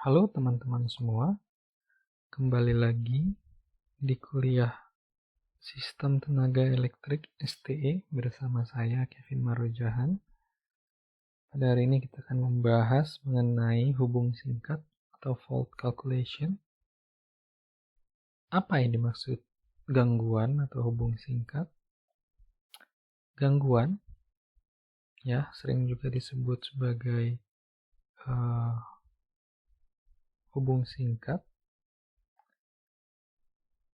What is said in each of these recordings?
Halo teman-teman semua, kembali lagi di kuliah Sistem Tenaga Elektrik STE bersama saya Kevin Marojahan. Pada hari ini kita akan membahas mengenai hubung singkat atau fault calculation. Apa yang dimaksud gangguan atau hubung singkat? Gangguan ya sering juga disebut sebagai hubung singkat.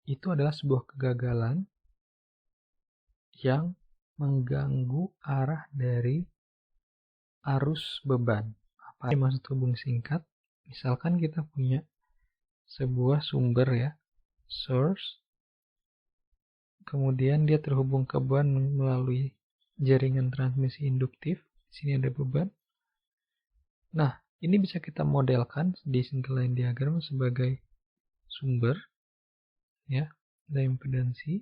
Itu adalah sebuah kegagalan yang mengganggu arah dari arus beban. Apa yang maksud hubung singkat? Misalkan kita punya sebuah sumber ya, source, kemudian dia terhubung ke beban melalui jaringan transmisi induktif. Di sini ada beban. Nah, ini bisa kita modelkan di single line diagram sebagai sumber, ya, ada impedansi.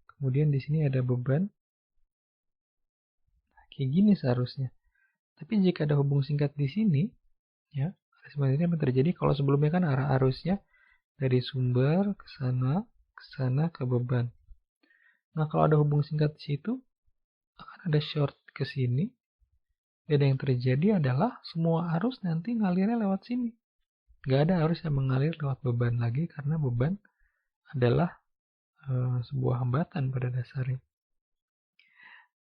Kemudian di sini ada beban. Kayak gini seharusnya. Tapi jika ada hubung singkat di sini, ya, sebenarnya apa terjadi kalau sebelumnya kan arah arusnya dari sumber ke sana ke beban. Nah, kalau ada hubung singkat di situ, akan ada short ke sini. Dan yang terjadi adalah semua arus nanti ngalirnya lewat sini. Gak ada arus yang mengalir lewat beban lagi karena beban adalah sebuah hambatan pada dasarnya.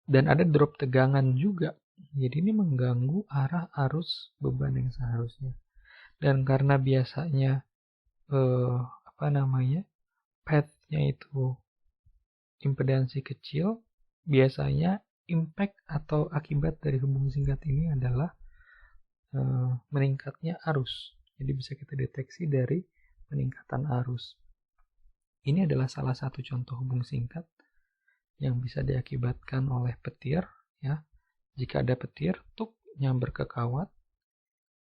Dan ada drop tegangan juga. Jadi ini mengganggu arah arus beban yang seharusnya. Dan karena biasanya path-nya itu impedansi kecil, biasanya impact atau akibat dari hubung singkat ini adalah meningkatnya arus. Jadi bisa kita deteksi dari peningkatan arus. Ini adalah salah satu contoh hubung singkat yang bisa diakibatkan oleh petir, ya. Jika ada petir, nyamber ke kawat,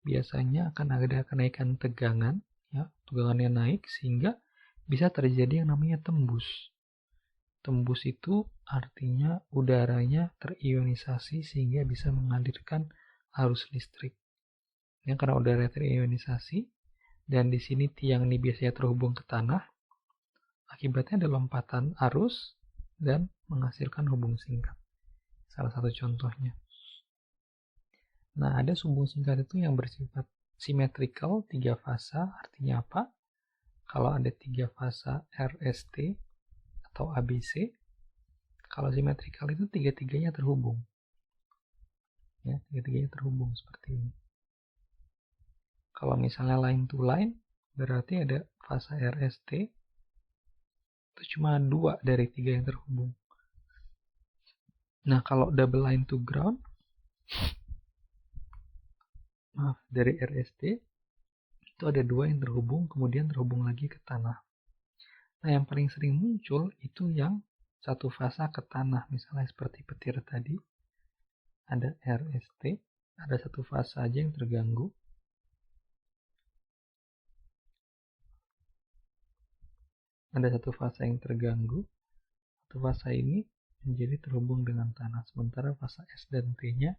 biasanya akan ada kenaikan tegangan, ya, tegangannya naik sehingga bisa terjadi yang namanya tembus. Tembus itu artinya udaranya terionisasi sehingga bisa mengalirkan arus listrik. Ya, karena udara terionisasi dan di sini tiang ini biasanya terhubung ke tanah, akibatnya ada lompatan arus dan menghasilkan hubung singkat. Salah satu contohnya. Nah, ada hubung singkat itu yang bersifat symmetrical, 3 fasa. Artinya apa? Kalau ada 3 fasa RST atau ABC, kalau symmetrical itu tiga-tiganya terhubung. Ya, tiga-tiganya terhubung seperti ini. Kalau misalnya line to line, berarti ada fasa RST, itu cuma 2 dari 3 yang terhubung. Nah, kalau double line to ground, dari RST, itu ada 2 yang terhubung, kemudian terhubung lagi ke tanah. Nah, yang paling sering muncul itu yang satu fasa ke tanah, misalnya seperti petir tadi, ada RST, ada satu fasa aja yang terganggu. Ada satu fasa yang terganggu, satu fasa ini menjadi terhubung dengan tanah, sementara fasa S dan T-nya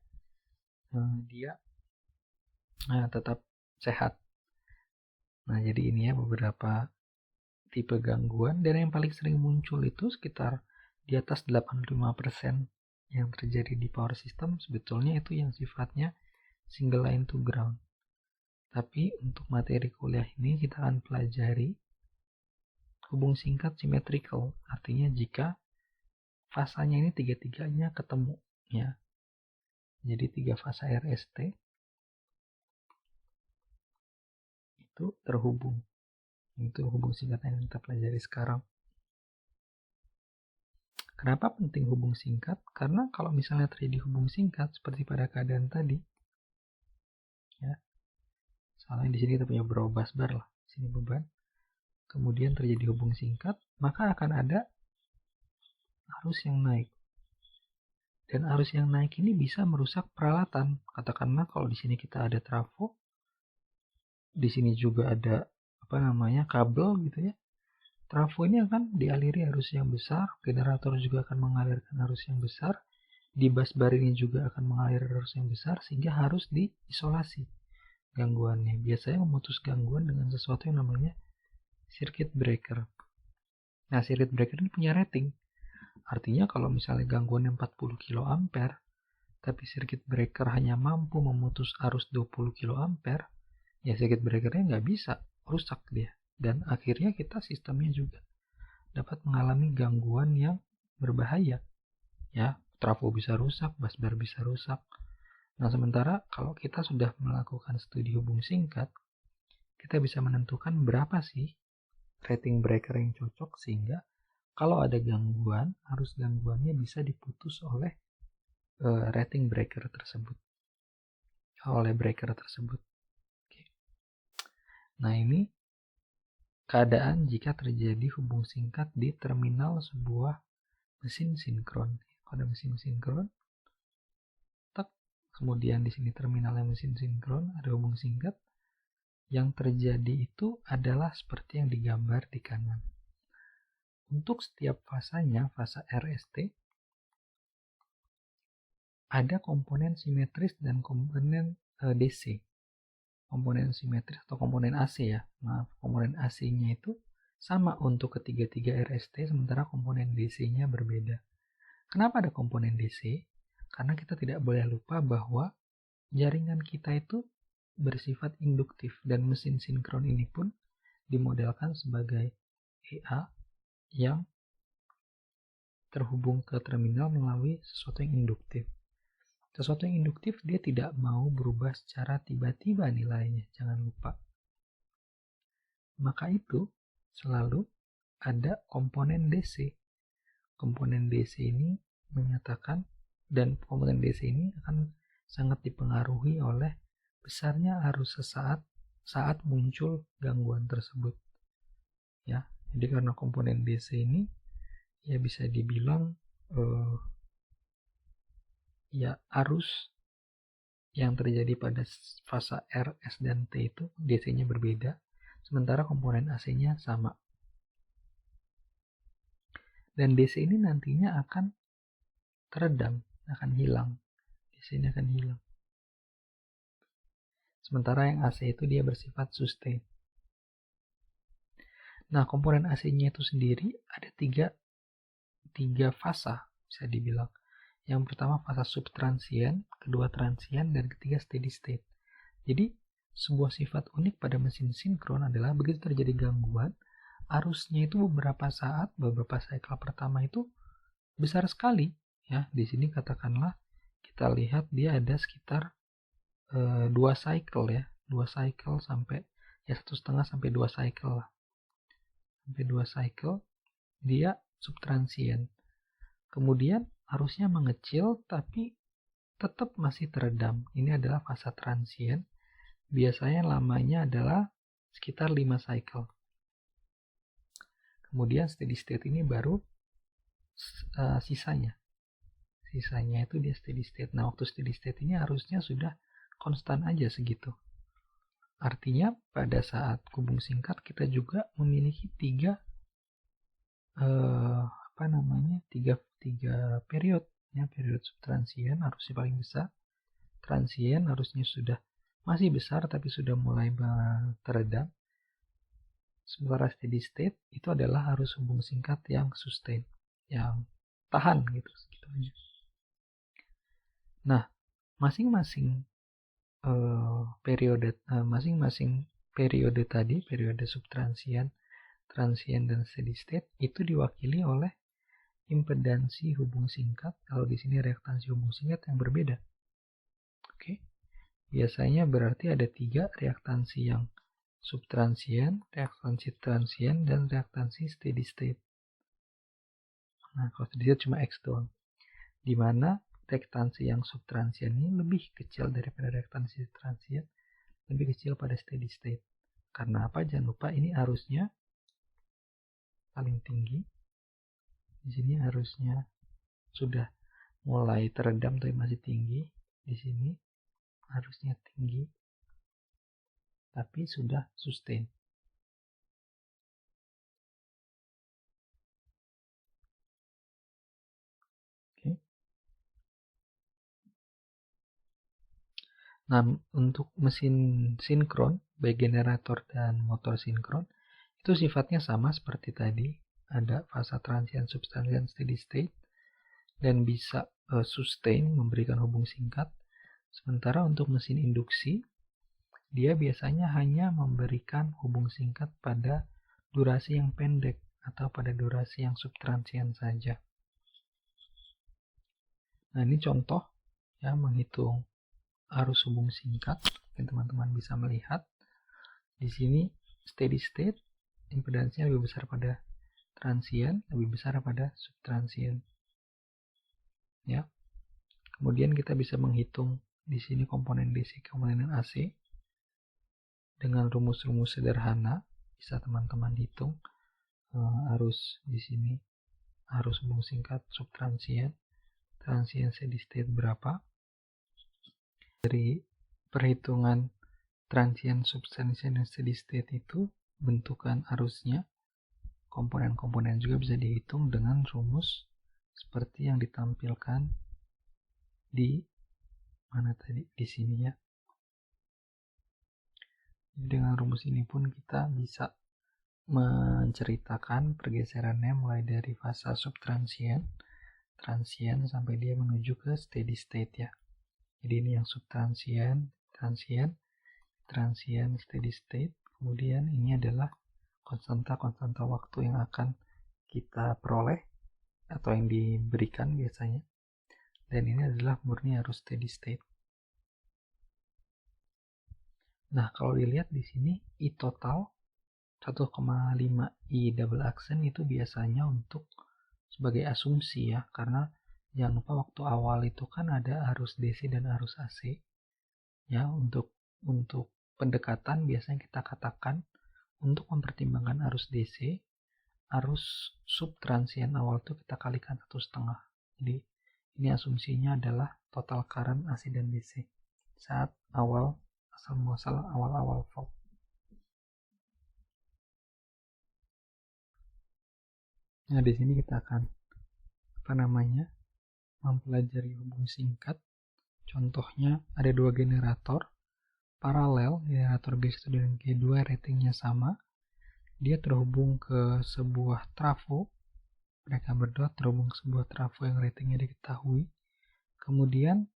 dia tetap sehat. Nah, jadi ini ya beberapa tipe gangguan, dan yang paling sering muncul itu sekitar di atas 85% yang terjadi di power system sebetulnya itu yang sifatnya single line to ground. Tapi untuk materi kuliah ini kita akan pelajari hubung singkat symmetrical, artinya jika fasanya ini tiga-tiganya ketemu, ya. Jadi 3 fasa RST itu terhubung. Itu hubung singkat yang kita pelajari sekarang. Kenapa penting hubung singkat? Karena kalau misalnya terjadi hubung singkat seperti pada keadaan tadi, ya, misalnya di sini kita punya berapa busbar lah, sini beban, kemudian terjadi hubung singkat, maka akan ada arus yang naik. Dan arus yang naik ini bisa merusak peralatan. Katakanlah kalau di sini kita ada trafo, di sini juga ada kabel gitu ya. Trafo ini akan dialiri arus yang besar, generator juga akan mengalirkan arus yang besar, di busbar ini juga akan mengalir arus yang besar sehingga harus diisolasi. gangguannya. Biasanya memutus gangguan dengan sesuatu yang namanya circuit breaker. Nah, circuit breaker ini punya rating. Artinya kalau misalnya gangguannya 40 kA, tapi circuit breaker hanya mampu memutus arus 20 kA, ya circuit breakernya nggak bisa, rusak dia. Dan akhirnya kita sistemnya juga dapat mengalami gangguan yang berbahaya. Ya, trafo bisa rusak, busbar bisa rusak. Nah, sementara kalau kita sudah melakukan studi hubung singkat, kita bisa menentukan berapa sih rating breaker yang cocok, sehingga kalau ada gangguan, arus gangguannya bisa diputus oleh rating breaker tersebut. Oleh breaker tersebut. Oke. Nah, ini keadaan jika terjadi hubung singkat di terminal sebuah mesin sinkron. Ada mesin sinkron, kemudian di sini terminalnya mesin sinkron, ada hubung singkat. Yang terjadi itu adalah seperti yang digambar di kanan. Untuk setiap fasanya, fasa RST, ada komponen simetris dan komponen DC. Komponen simetris atau komponen AC ya. Maaf, komponen AC-nya itu sama untuk ketiga-tiga RST, sementara komponen DC-nya berbeda. Kenapa ada komponen DC? Karena kita tidak boleh lupa bahwa jaringan kita itu bersifat induktif, dan mesin sinkron ini pun dimodelkan sebagai EA yang terhubung ke terminal melalui sesuatu yang induktif. Sesuatu yang induktif dia tidak mau berubah secara tiba-tiba nilainya, jangan lupa. Maka itu selalu ada komponen DC. Komponen DC ini menyatakan, dan komponen DC ini akan sangat dipengaruhi oleh besarnya arus sesaat saat muncul gangguan tersebut. Ya, jadi karena komponen DC ini ya bisa dibilang ya arus yang terjadi pada fasa R, S, dan T itu DC-nya berbeda, sementara komponen AC-nya sama. Dan DC ini nantinya akan teredam, akan hilang. DC ini akan hilang. Sementara yang AC itu dia bersifat sustain. Nah, komponen AC-nya itu sendiri ada tiga fasa, bisa dibilang. Yang pertama fasa subtransient, kedua transient, dan ketiga steady state. Jadi, sebuah sifat unik pada mesin sinkron adalah begitu terjadi gangguan, arusnya itu beberapa cycle pertama itu besar sekali. Ya, di sini katakanlah kita lihat dia ada sekitar 2 cycle ya, 2 cycle sampai ya 1,5 sampai 2 cycle lah. Sampai 2 cycle dia subtransient. Kemudian arusnya mengecil tapi tetap masih teredam. Ini adalah fase transient. Biasanya lamanya adalah sekitar 5 cycle. Kemudian steady state ini baru sisanya. Sisanya itu dia steady state. Nah, waktu steady state ini arusnya sudah konstan aja segitu. Artinya pada saat hubung singkat kita juga memiliki tiga period. Ya, period subtransient arusnya paling besar. Transient arusnya sudah masih besar tapi sudah mulai teredam. Sementara steady state itu adalah arus hubung singkat yang sustain, yang tahan gitu aja. Nah, masing-masing periode tadi, periode subtransient, transient, dan steady state itu diwakili oleh impedansi hubung singkat. Kalau di sini reaktansi hubung singkat yang berbeda. Oke. Biasanya berarti ada 3 reaktansi yang subtransient, reaktansi transient, dan reaktansi steady state. Nah, kalau steady state cuma X doang. Di mana reaktansi yang subtransient ini lebih kecil daripada reaktansi transient, lebih kecil pada steady state. Karena apa? Jangan lupa ini arusnya paling tinggi. Di sini arusnya sudah mulai teredam tapi masih tinggi. Di sini arusnya tinggi tapi sudah sustain. Oke. Nah, untuk mesin sinkron, baik generator dan motor sinkron, itu sifatnya sama seperti tadi. Ada fase transient, subtransient, steady state, dan bisa sustain, memberikan hubung singkat. Sementara untuk mesin induksi, dia biasanya hanya memberikan hubung singkat pada durasi yang pendek atau pada durasi yang subtransient saja. Nah, ini contoh ya menghitung arus hubung singkat. Mungkin teman-teman bisa melihat di sini steady state impedansnya lebih besar pada transient, lebih besar pada subtransient. Ya. Kemudian kita bisa menghitung di sini komponen DC, komponen AC dengan rumus-rumus sederhana. Bisa teman-teman hitung arus di sini, arus hubung singkat subtransient, transient steady state berapa. Dari perhitungan transient, subtransient, dan steady state itu bentukan arusnya, komponen-komponen juga bisa dihitung dengan rumus seperti yang ditampilkan di mana tadi, di sini ya. Dengan rumus ini pun kita bisa menceritakan pergeserannya mulai dari fase subtransient, transient, sampai dia menuju ke steady state ya. Jadi ini yang subtransient, transient, steady state. Kemudian ini adalah konstanta waktu yang akan kita peroleh atau yang diberikan biasanya. Dan ini adalah murni arus steady state. Nah, kalau dilihat di sini I total 1,5 I double accent itu biasanya untuk sebagai asumsi ya, karena jangan lupa waktu awal itu kan ada arus DC dan arus AC. Ya, untuk pendekatan biasanya kita katakan untuk mempertimbangkan arus DC, arus subtransient awal itu kita kalikan 1,5. Jadi ini asumsinya adalah total current AC dan DC saat awal asal muasal awal fault. Nah, di sini kita akan mempelajari hubung singkat. Contohnya ada dua generator paralel, generator G1 dan G2 ratingnya sama. Dia terhubung ke sebuah trafo. Mereka berdua terhubung ke sebuah trafo yang ratingnya diketahui. Kemudian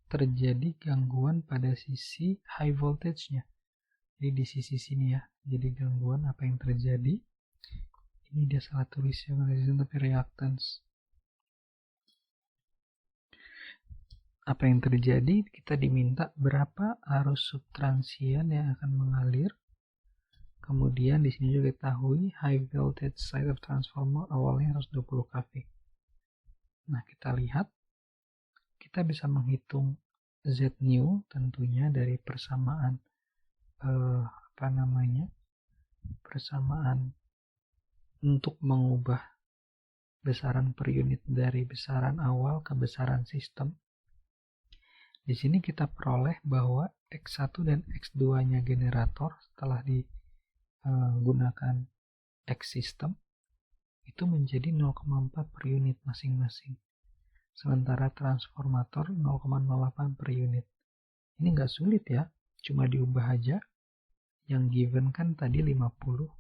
terjadi gangguan pada sisi high voltage-nya. Jadi di sisi sini ya. Jadi gangguan apa yang terjadi? Ini dia salah tulis yang resistance tapi reactance. Apa yang terjadi? Kita diminta berapa arus subtransient yang akan mengalir. Kemudian di sini juga diketahui high voltage side of transformer awalnya 120 kV. Nah, kita lihat, kita bisa menghitung Z new tentunya dari persamaan persamaan untuk mengubah besaran per unit dari besaran awal ke besaran sistem. Di sini kita peroleh bahwa X1 dan X2-nya generator setelah digunakan X system itu menjadi 0,4 per unit masing-masing. Sementara transformator 0,08 per unit. Ini nggak sulit ya, cuma diubah aja. Yang given kan tadi 50.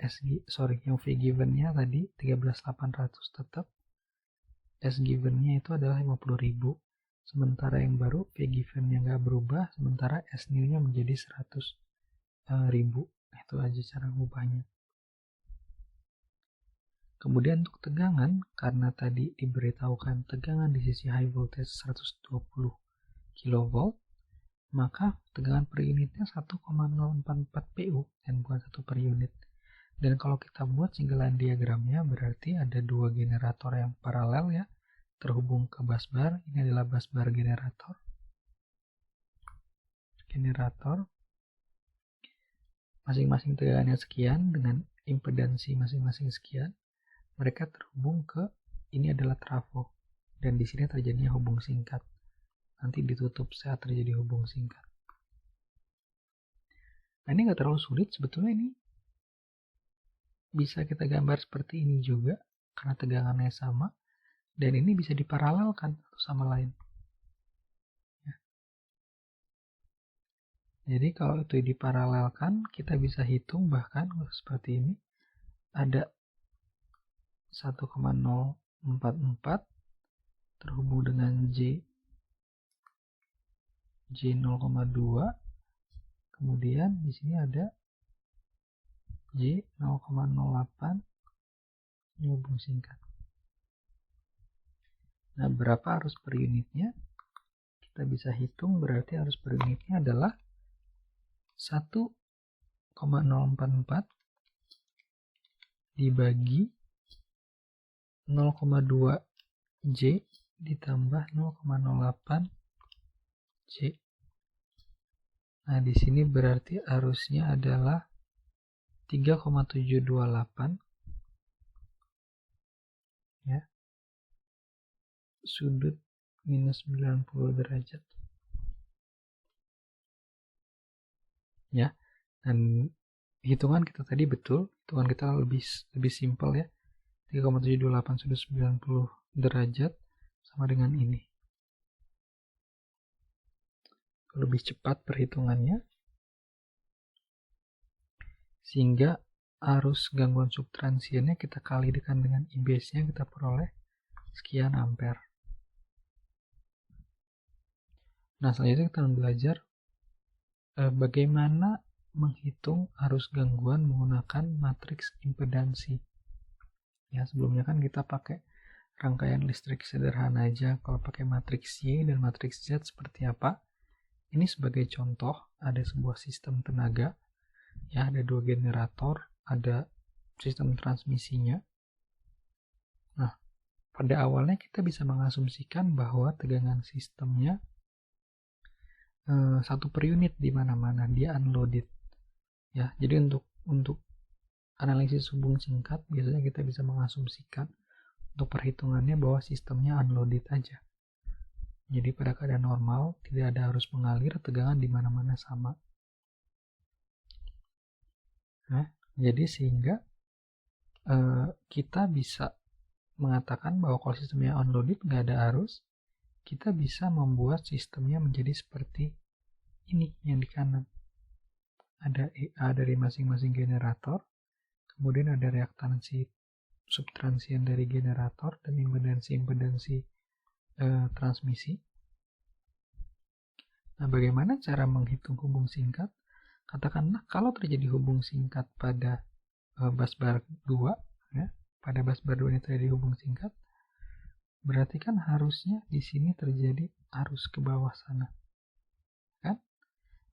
Yang V given-nya tadi 13.800 tetap. S given-nya itu adalah 50.000. Sementara yang baru V given-nya nggak berubah, sementara S new-nya menjadi 100.000. Itu aja cara mengubahnya. Kemudian untuk tegangan, karena tadi diberitahukan tegangan di sisi high voltage 120 kV, maka tegangan per unitnya 1,044 PU dan bukan 1 per unit. Dan kalau kita buat singgalan diagramnya, berarti ada dua generator yang paralel ya, terhubung ke busbar. Ini adalah busbar generator. Masing-masing tegangannya sekian dengan impedansi masing-masing sekian. Mereka terhubung ke, ini adalah trafo. Dan di sini terjadinya hubung singkat. Nanti ditutup saat terjadi hubung singkat. Nah, ini nggak terlalu sulit sebetulnya. Ini bisa kita gambar seperti ini juga karena tegangannya sama, dan ini bisa diparalelkan satu sama lain ya. Jadi kalau itu diparalelkan, kita bisa hitung bahkan seperti ini. Ada 1,044 terhubung dengan J 0,2. Kemudian di sini ada J 0,08, ini hubung singkat. Nah, berapa arus per unitnya? Kita bisa hitung, berarti arus per unitnya adalah 1,044 dibagi 0,2 J ditambah 0,08 J. Nah, di sini berarti arusnya adalah 3,728 ya. Sudut minus 90 derajat. Ya. Dan hitungan kita tadi betul, hitungan kita lebih simpel ya. 3,728 sudut 90 derajat sama dengan ini. Lebih cepat perhitungannya, sehingga arus gangguan subtransiennya kita kalikan dengan IBS-nya, kita peroleh sekian ampere. Nah, selanjutnya kita belajar bagaimana menghitung arus gangguan menggunakan matriks impedansi. Ya, sebelumnya kan kita pakai rangkaian listrik sederhana aja. Kalau pakai matriks Y dan matriks Z seperti apa? Ini sebagai contoh, ada sebuah sistem tenaga, ya, ada 2 generator, ada sistem transmisinya. Nah, pada awalnya kita bisa mengasumsikan bahwa tegangan sistemnya 1 per unit di mana-mana, dia unloaded. Ya, jadi untuk analisis hubung singkat biasanya kita bisa mengasumsikan untuk perhitungannya bahwa sistemnya unloaded aja. Jadi pada keadaan normal tidak ada arus mengalir, tegangan di mana-mana sama. Nah, jadi sehingga kita bisa mengatakan bahwa kalau sistemnya unloaded nggak ada arus, kita bisa membuat sistemnya menjadi seperti ini yang di kanan. Ada EA dari masing-masing generator, kemudian ada reaktansi subtransien dari generator dan impedansi transmisi. Nah, bagaimana cara menghitung hubung singkat? Katakanlah kalau terjadi hubung singkat pada busbar 2, ya, pada busbar 2 ini terjadi hubung singkat, berarti kan harusnya di sini terjadi arus ke bawah sana. Kan?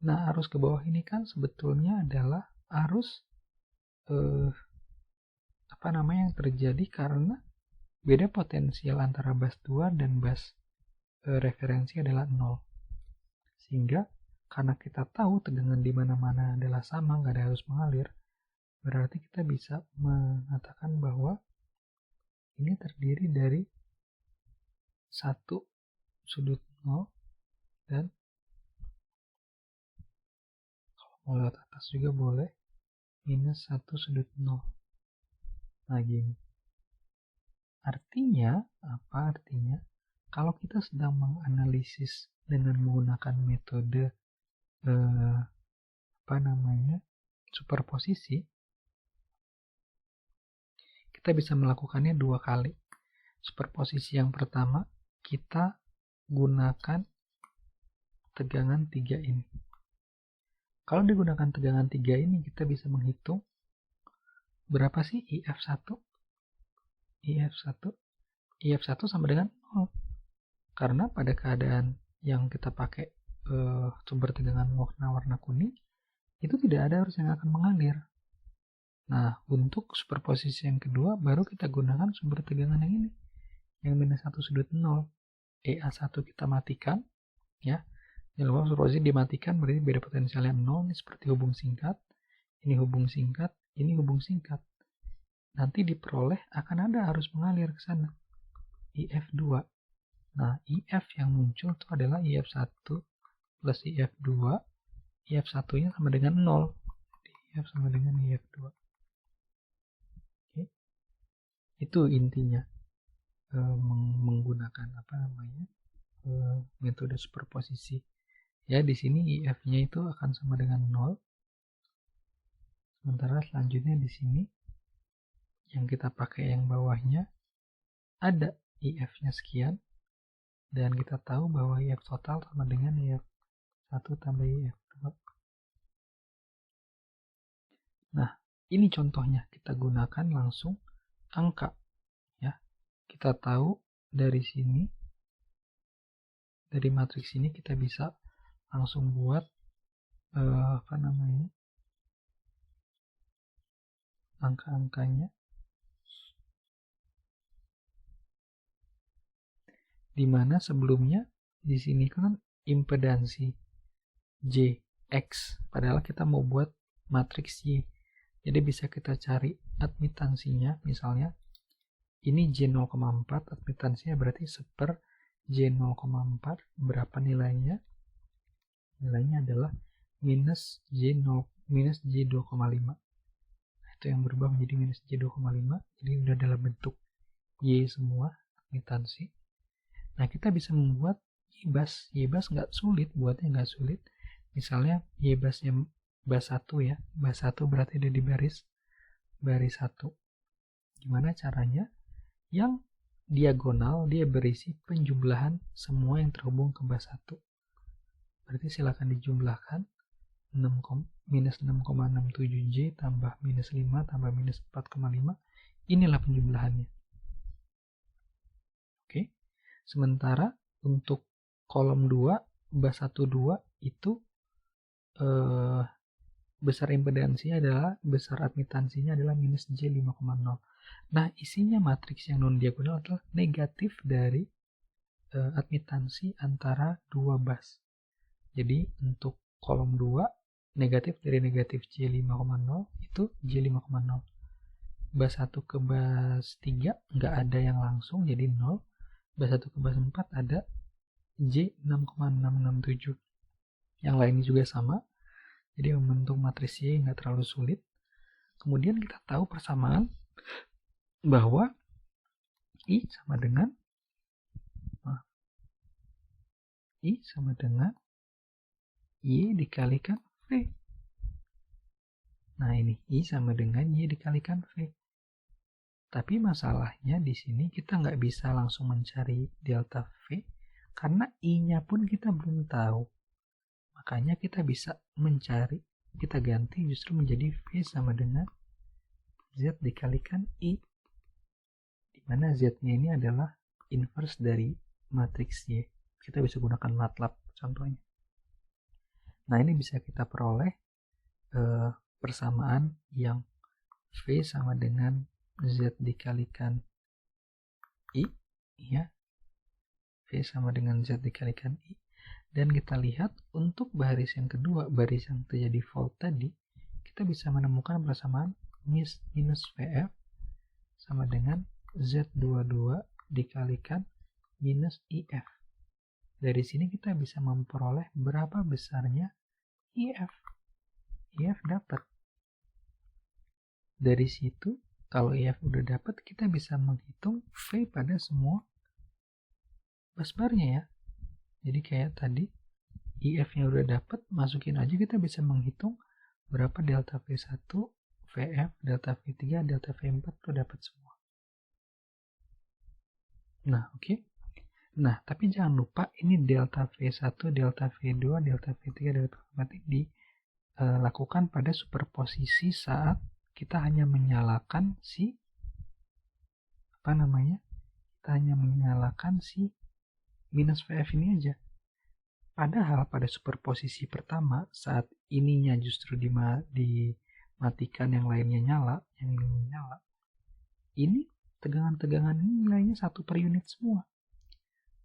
Nah, arus ke bawah ini kan sebetulnya adalah arus yang terjadi karena beda potensial antara bus 2 dan bus referensi adalah 0. Sehingga karena kita tahu tegangan di mana-mana adalah sama, nggak ada arus mengalir, berarti kita bisa mengatakan bahwa ini terdiri dari 1 sudut 0 dan kalau mau lewat atas juga boleh minus 1 sudut 0. Nah, gini. Artinya, apa artinya? Kalau kita sedang menganalisis dengan menggunakan metode superposisi, kita bisa melakukannya 2 kali. Superposisi yang pertama, kita gunakan tegangan 3 ini. Kalau digunakan tegangan 3 ini, kita bisa menghitung berapa sih IF1? IF1 sama dengan 0. Karena pada keadaan yang kita pakai sumber tegangan warna kuning, itu tidak ada arus yang akan mengalir. Nah, untuk superposisi yang kedua, baru kita gunakan sumber tegangan yang ini, yang minus 1 sudut 0. EA1 kita matikan, ya. Kalau superposisi dimatikan, berarti beda potensialnya 0, ini seperti hubung singkat, ini hubung singkat, ini hubung singkat. Nanti diperoleh akan ada arus mengalir ke sana, IF2. Nah, IF yang muncul itu adalah IF1 plus IF2. IF1-nya sama dengan 0. IF sama dengan IF2. Oke. Itu intinya menggunakan metode superposisi Ya, di sini IF-nya itu akan sama dengan 0. Sementara selanjutnya di sini yang kita pakai yang bawahnya ada IF-nya sekian, dan kita tahu bahwa IF total sama dengan IF 1 tambah IF 2. Nah, ini contohnya, kita gunakan langsung angka. Ya, kita tahu dari sini, dari matriks ini kita bisa langsung buat angka-angkanya, dimana sebelumnya di sini kan impedansi J X, padahal kita mau buat matriks Y. Jadi bisa kita cari admitansinya, misalnya ini J0,4, admitansinya berarti seper J0,4, berapa nilainya? Nilainya adalah minus J2,5. Nah, itu yang berubah menjadi minus J2,5, jadi udah dalam bentuk Y semua admitansi. Nah, kita bisa membuat YBAS. YBAS nggak sulit, buatnya nggak sulit. Misalnya YBAS-nya bas 1 ya. Bas 1 berarti ada di baris 1. Gimana caranya? Yang diagonal dia berisi penjumlahan semua yang terhubung ke bas 1. Berarti silakan dijumlahkan. Minus 6,67J tambah minus 5 tambah minus 4,5. Inilah penjumlahannya. Oke. Sementara untuk kolom 2, bas 1, 2 itu besar impedansinya adalah, besar admitansinya adalah minus J5,0. Nah, isinya matriks yang non-diagonal adalah negatif dari admitansi antara dua bas. Jadi untuk kolom 2, negatif dari negatif J5,0 itu J5,0. Bas 1 ke bas 3 nggak ada yang langsung, jadi 0. Bas 1 ke bas 4 ada J6,667. Yang lainnya juga sama. Jadi membentuk matriks Y nggak terlalu sulit. Kemudian kita tahu persamaan bahwa I sama dengan Y dikalikan V. Nah, ini I sama dengan Y dikalikan V. Tapi masalahnya di sini kita nggak bisa langsung mencari delta V karena I-nya pun kita belum tahu. Makanya kita bisa mencari, kita ganti justru menjadi V sama dengan Z dikalikan I, dimana Z-nya ini adalah inverse dari matriks Y. Kita bisa gunakan MATLAB contohnya. Nah, ini bisa kita peroleh persamaan yang V sama dengan Z dikalikan I, ya. V sama dengan Z dikalikan I. Dan kita lihat untuk baris yang kedua, baris yang terjadi fault tadi, kita bisa menemukan persamaan minus VF sama dengan Z22 dikalikan minus IF. Dari sini kita bisa memperoleh berapa besarnya IF. IF dapat. Dari situ, kalau IF udah dapat, kita bisa menghitung V pada semua busbarnya ya. Jadi kayak tadi, IF-nya udah dapat, masukin aja, kita bisa menghitung berapa delta V1, VF, delta V3, delta V4 tuh dapat semua. Nah, oke. Nah, tapi jangan lupa ini delta V1, delta V2, delta V3, delta V4 ini dilakukan pada superposisi saat kita hanya menyalakan si minus VF ini aja. Padahal pada superposisi pertama, saat ininya justru dimatikan, yang lainnya nyala, yang ini nyala, ini tegangan-tegangan ini nilainya 1 per unit semua.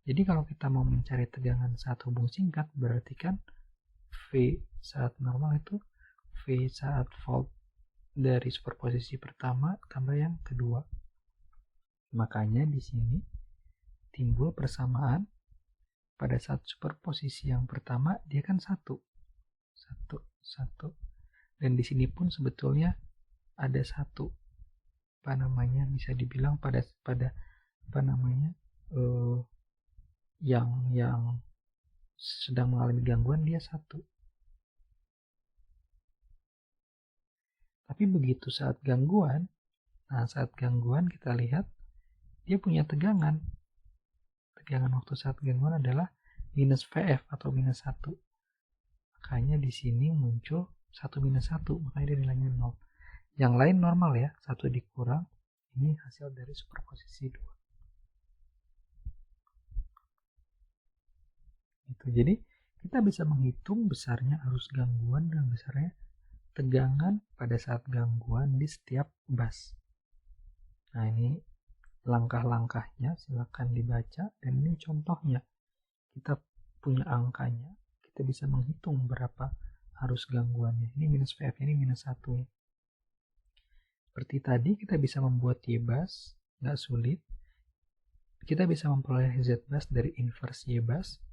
Jadi kalau kita mau mencari tegangan saat hubung singkat, berarti kan V saat normal itu V saat fault dari superposisi pertama tambah yang kedua. Makanya di sini timbul persamaan pada saat superposisi yang pertama dia kan 1. Dan di sini pun sebetulnya ada 1. Bisa dibilang yang sedang mengalami gangguan, dia 1. Tapi begitu saat gangguan, saat gangguan kita lihat dia punya tegangan. Tegangan waktu saat gangguan adalah minus VF atau minus 1. Makanya di sini muncul 1 minus 1, makanya dia nilainya 0. Yang lain normal ya, 1 dikurang, ini hasil dari superposisi 2. Jadi kita bisa menghitung besarnya arus gangguan dan besarnya tegangan pada saat gangguan di setiap bus. Nah, ini langkah-langkahnya silakan dibaca, dan ini contohnya. Kita punya angkanya, kita bisa menghitung berapa arus gangguannya. Ini minus VF, ini minus 1. Seperti tadi kita bisa membuat Y-bus, nggak sulit. Kita bisa memperoleh Z-bus dari inverse Y-bus.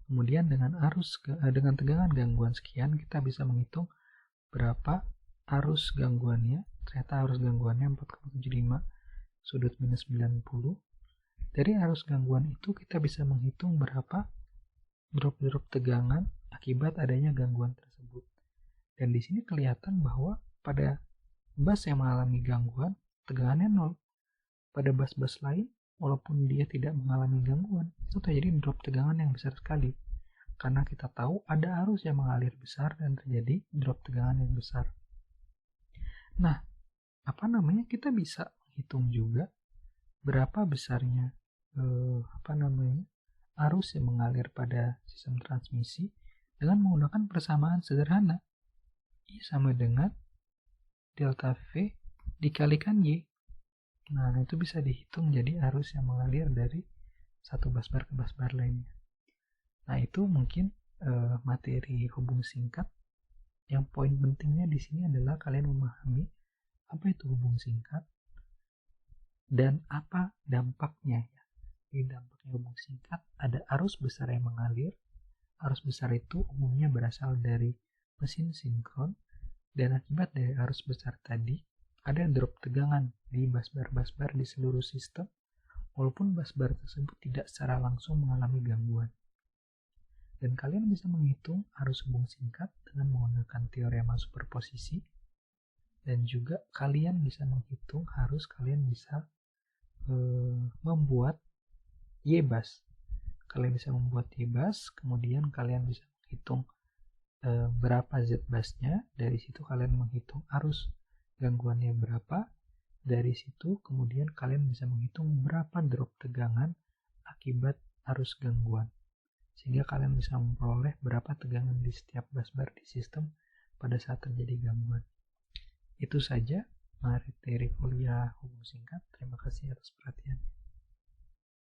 Kemudian dengan tegangan gangguan sekian, kita bisa menghitung berapa arus gangguannya. Ternyata arus gangguannya 4,75 sudut minus 90. Dari arus gangguan itu kita bisa menghitung berapa drop-drop tegangan akibat adanya gangguan tersebut. Dan di sini kelihatan bahwa pada bus yang mengalami gangguan, tegangannya 0. Pada bus-bus lain, walaupun dia tidak mengalami gangguan, itu terjadi drop tegangan yang besar sekali. Karena kita tahu ada arus yang mengalir besar dan terjadi drop tegangan yang besar. Nah, kita bisa menghitung juga berapa besarnya arus yang mengalir pada sistem transmisi dengan menggunakan persamaan sederhana. I sama dengan delta V dikalikan Y. Nah, itu bisa dihitung jadi arus yang mengalir dari satu busbar ke busbar lainnya. Nah, itu mungkin materi hubung singkat. Yang poin pentingnya di sini adalah kalian memahami apa itu hubung singkat dan apa dampaknya. Jadi dampaknya hubung singkat, ada arus besar yang mengalir. Arus besar itu umumnya berasal dari mesin sinkron, dan akibat dari arus besar tadi ada drop tegangan di busbar-busbar di seluruh sistem, walaupun busbar tersebut tidak secara langsung mengalami gangguan. Dan kalian bisa menghitung arus hubung singkat dengan menggunakan teorema superposisi, dan juga kalian bisa menghitung kalian bisa membuat Y-bus. Kalian bisa membuat Y-bus, kemudian kalian bisa menghitung berapa Z-busnya. Dari situ kalian menghitung arus gangguannya berapa. Dari situ kemudian kalian bisa menghitung berapa drop tegangan akibat arus gangguan. Sehingga kalian bisa memperoleh berapa tegangan di setiap busbar di sistem pada saat terjadi gangguan. Itu saja materi kuliah hubung singkat. Terima kasih atas perhatiannya.